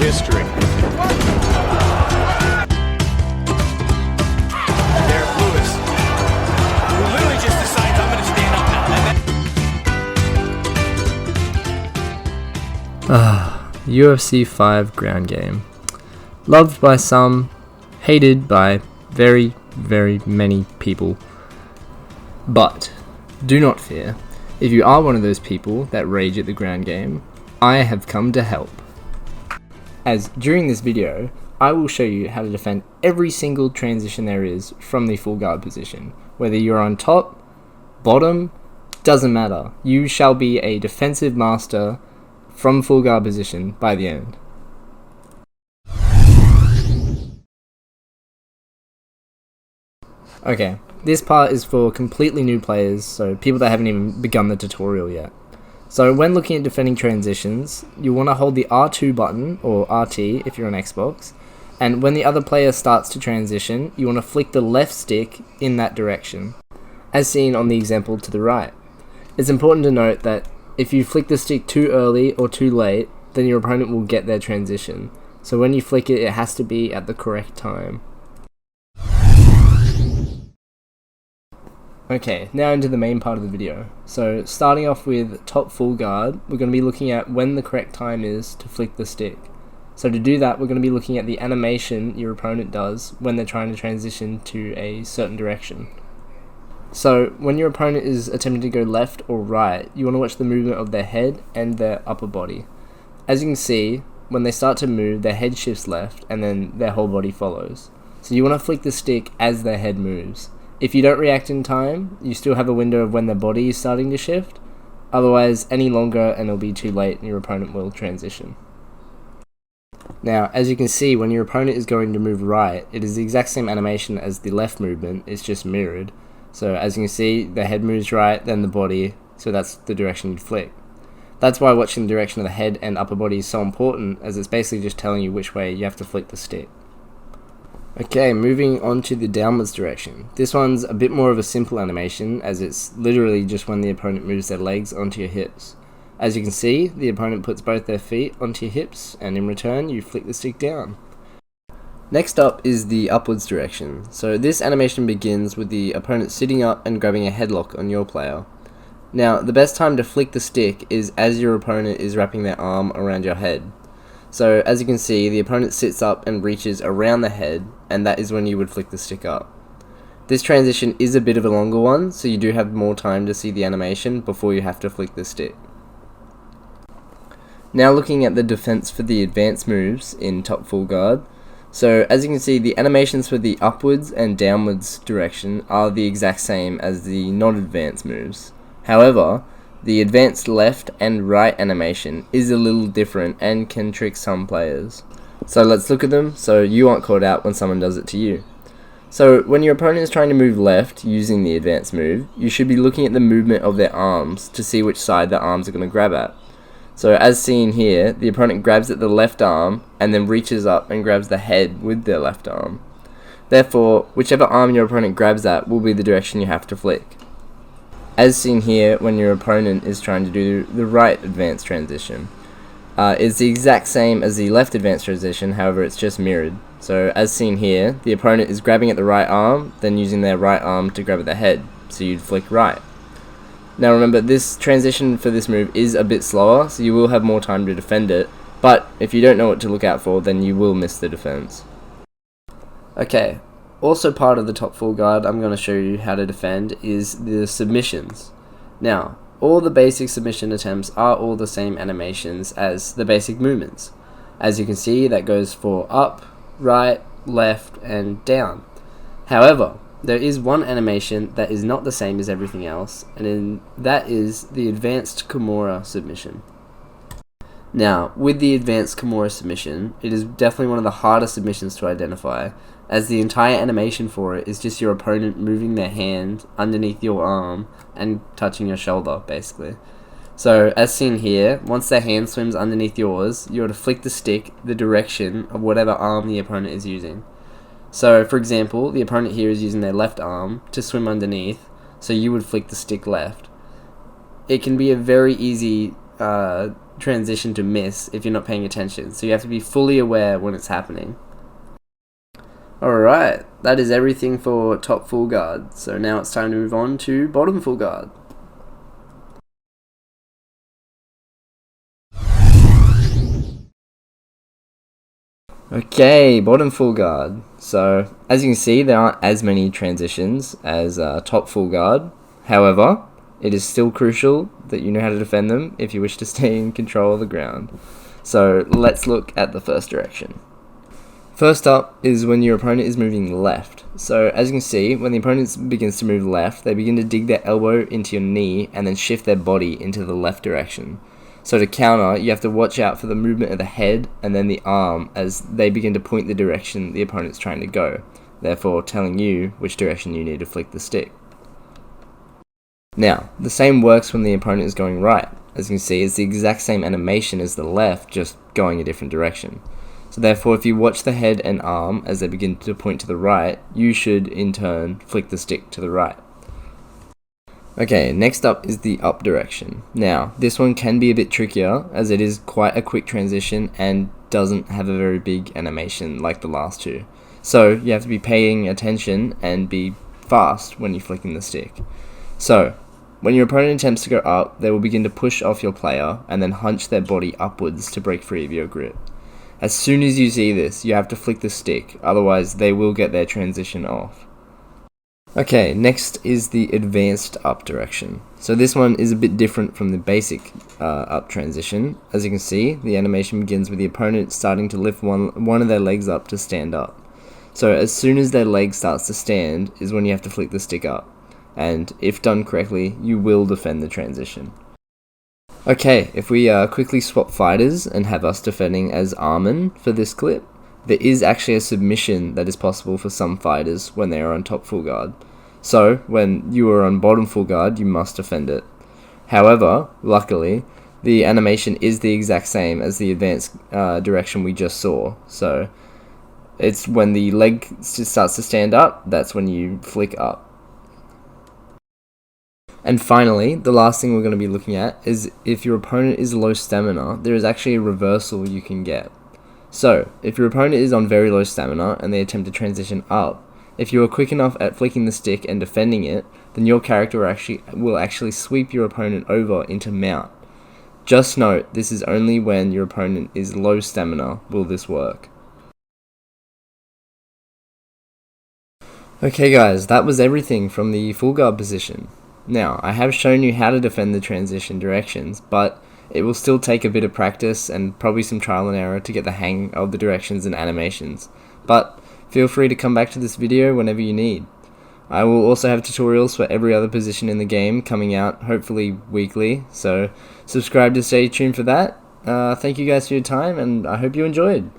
history. Derek Lewis, who literally just decided I'm going to stand up now. UFC 5 ground game. Loved by some, hated by very, very many people. But do not fear. If you are one of those people that rage at the ground game, I have come to help. As during this video, I will show you how to defend every single transition there is from the full guard position. Whether you're on top, bottom, doesn't matter. You shall be a defensive master from full guard position by the end. Okay, this part is for completely new players, so people that haven't even begun the tutorial yet. So when looking at defending transitions, you want to hold the R2 button, or RT if you're on Xbox, and when the other player starts to transition, you want to flick the left stick in that direction, as seen on the example to the right. It's important to note that if you flick the stick too early or too late, then your opponent will get their transition. So when you flick it, it has to be at the correct time. Okay, now into the main part of the video. So starting off with top full guard, we're going to be looking at when the correct time is to flick the stick. So to do that, we're going to be looking at the animation your opponent does when they're trying to transition to a certain direction. So when your opponent is attempting to go left or right, you want to watch the movement of their head and their upper body. As you can see, when they start to move, their head shifts left and then their whole body follows. So you want to flick the stick as their head moves. If you don't react in time, you still have a window of when the body is starting to shift. Otherwise, any longer and it'll be too late and your opponent will transition. Now, as you can see, when your opponent is going to move right, it is the exact same animation as the left movement, it's just mirrored. So as you can see, the head moves right, then the body, so that's the direction you'd flick. That's why watching the direction of the head and upper body is so important, as it's basically just telling you which way you have to flick the stick. Okay, moving on to the downwards direction. This one's a bit more of a simple animation, as it's literally just when the opponent moves their legs onto your hips. As you can see, the opponent puts both their feet onto your hips, and in return, you flick the stick down. Next up is the upwards direction. So this animation begins with the opponent sitting up and grabbing a headlock on your player. Now, the best time to flick the stick is as your opponent is wrapping their arm around your head. So as you can see, the opponent sits up and reaches around the head, and that is when you would flick the stick up. This transition is a bit of a longer one, so you do have more time to see the animation before you have to flick the stick. Now looking at the defense for the advanced moves in top full guard. So as you can see, the animations for the upwards and downwards direction are the exact same as the non-advanced moves. However, the advanced left and right animation is a little different and can trick some players. So let's look at them so you aren't caught out when someone does it to you. So when your opponent is trying to move left using the advanced move, you should be looking at the movement of their arms to see which side their arms are going to grab at. So as seen here, the opponent grabs at the left arm and then reaches up and grabs the head with their left arm. Therefore, whichever arm your opponent grabs at will be the direction you have to flick. As seen here, when your opponent is trying to do the right advanced transition. It's the exact same as the left advanced transition, however it's just mirrored. So as seen here, the opponent is grabbing at the right arm, then using their right arm to grab at the head, so you'd flick right. Now remember, this transition for this move is a bit slower, so you will have more time to defend it, but if you don't know what to look out for, then you will miss the defense. Okay. Also part of the top full guard I'm going to show you how to defend is the submissions. Now, all the basic submission attempts are all the same animations as the basic movements. As you can see, that goes for up, right, left, and down. However, there is one animation that is not the same as everything else, and that is the advanced Kimura submission. Now, with the advanced Kimura submission, it is definitely one of the hardest submissions to identify, as the entire animation for it is just your opponent moving their hand underneath your arm and touching your shoulder, basically. So, as seen here, once their hand swims underneath yours, you're to flick the stick the direction of whatever arm the opponent is using. So, for example, the opponent here is using their left arm to swim underneath, so you would flick the stick left. It can be a very easy transition to miss if you're not paying attention. So you have to be fully aware when it's happening. Alright, that is everything for top full guard. So now it's time to move on to bottom full guard. Okay, bottom full guard. So as you can see, there aren't as many transitions as top full guard. However, it is still crucial that you know how to defend them if you wish to stay in control of the ground. So let's look at the first direction. First up is when your opponent is moving left. So as you can see, when the opponent begins to move left, they begin to dig their elbow into your knee and then shift their body into the left direction. So to counter, you have to watch out for the movement of the head and then the arm as they begin to point the direction the opponent's trying to go, therefore telling you which direction you need to flick the stick. Now, the same works when the opponent is going right. As you can see, it's the exact same animation as the left, just going a different direction. So therefore, if you watch the head and arm as they begin to point to the right, you should in turn flick the stick to the right. Okay, next up is the up direction. Now, this one can be a bit trickier as it is quite a quick transition and doesn't have a very big animation like the last two. So you have to be paying attention and be fast when you're flicking the stick. So, when your opponent attempts to go up, they will begin to push off your player and then hunch their body upwards to break free of your grip. As soon as you see this, you have to flick the stick, otherwise they will get their transition off. Okay, next is the advanced up direction. So this one is a bit different from the basic up transition. As you can see, the animation begins with the opponent starting to lift one of their legs up to stand up. So as soon as their leg starts to stand is when you have to flick the stick up. And if done correctly, you will defend the transition. Okay, if we quickly swap fighters and have us defending as Armin for this clip, there is actually a submission that is possible for some fighters when they are on top full guard. So, when you are on bottom full guard, you must defend it. However, luckily, the animation is the exact same as the advanced direction we just saw. So, it's when the leg starts to stand up, that's when you flick up. And finally, the last thing we're going to be looking at is if your opponent is low stamina, there is actually a reversal you can get. So, if your opponent is on very low stamina and they attempt to transition up, if you are quick enough at flicking the stick and defending it, then your character will actually sweep your opponent over into mount. Just note, this is only when your opponent is low stamina will this work. Okay guys, that was everything from the full guard position. Now, I have shown you how to defend the transition directions, but it will still take a bit of practice and probably some trial and error to get the hang of the directions and animations. But feel free to come back to this video whenever you need. I will also have tutorials for every other position in the game coming out hopefully weekly, so subscribe to stay tuned for that. Thank you guys for your time and I hope you enjoyed.